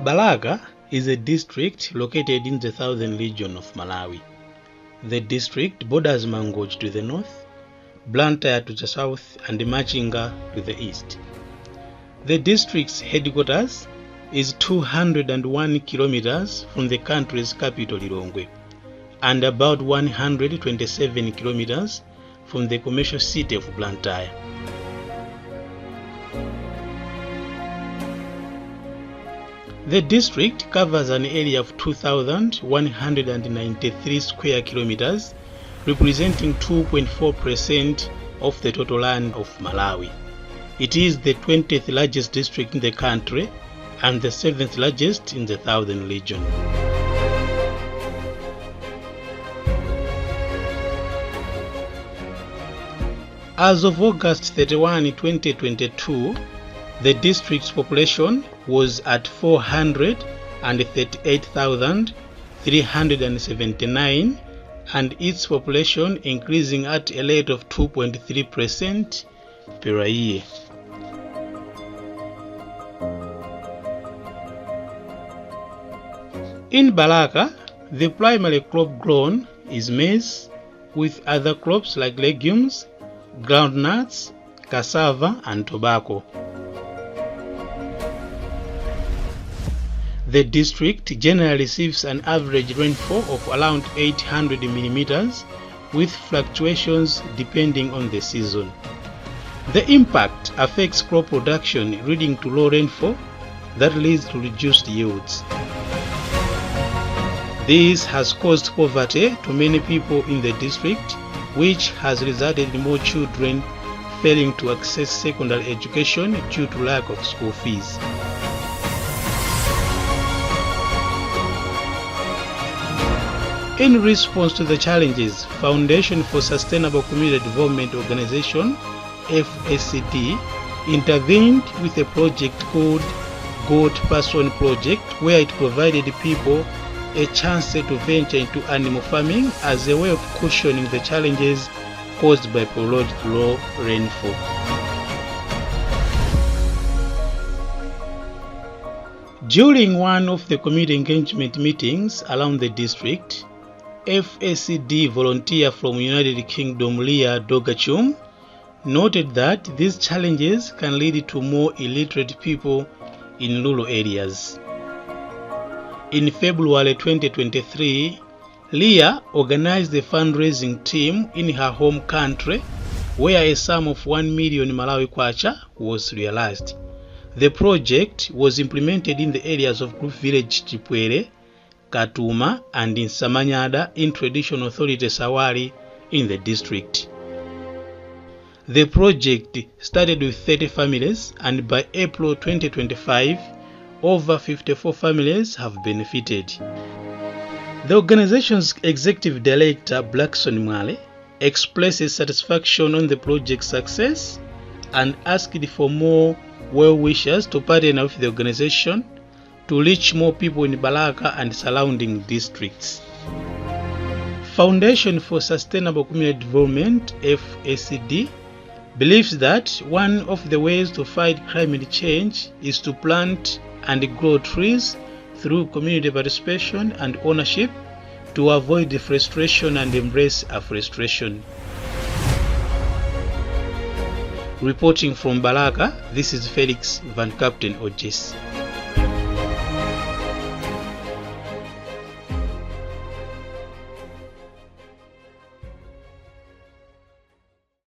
Balaka is a district located in the southern region of Malawi. The district borders Mangochi to the north, Blantyre to the south, and Machinga to the east. The district's headquarters is 201 kilometers from the country's capital Lilongwe, and about 127 kilometers from the commercial city of Blantyre. The district covers an area of 2,193 square kilometers, representing 2.4% of the total land of Malawi. It is the 20th largest district in the country and the 7th largest in the southern region. As of August 31, 2022, the district's population was at 438,379 and its population increasing at a rate of 2.3% per year. In Balaka, the primary crop grown is maize, with other crops like legumes, groundnuts, cassava, and tobacco. The district generally receives an average rainfall of around 800 millimeters, with fluctuations depending on the season. The impact affects crop production, leading to low rainfall that leads to reduced yields. This has caused poverty to many people in the district, which has resulted in more children failing to access secondary education due to lack of school fees. In response to the challenges, Foundation for Sustainable Community Development Organization, FSCD, intervened with a project called Goat Person Project, where it provided people a chance to venture into animal farming as a way of cushioning the challenges caused by prolonged low rainfall. During one of the community engagement meetings around the district, FSCD volunteer from United Kingdom Leah Dogachum noted that these challenges can lead to more illiterate people in rural areas. In February 2023, Leah organized a fundraising team in her home country where a sum of 1 million Malawi kwacha was realized. The project was implemented in the areas of Group Village Chipwere, Katuma, and in Samanyada in Traditional Authority Sawari in the district. The project started with 30 families, and by April 2025, over 54 families have benefited. The organization's executive director, Blackson Mwale, expressed his satisfaction on the project's success and asked for more well-wishers to partner with the organization to reach more people in Balaka and surrounding districts. Foundation for Sustainable Community Development, FSCD, believes that one of the ways to fight climate change is to plant and grow trees through community participation and ownership to avoid deforestation and embrace afforestation. Reporting from Balaka, this is Felix Van Captain Ojes.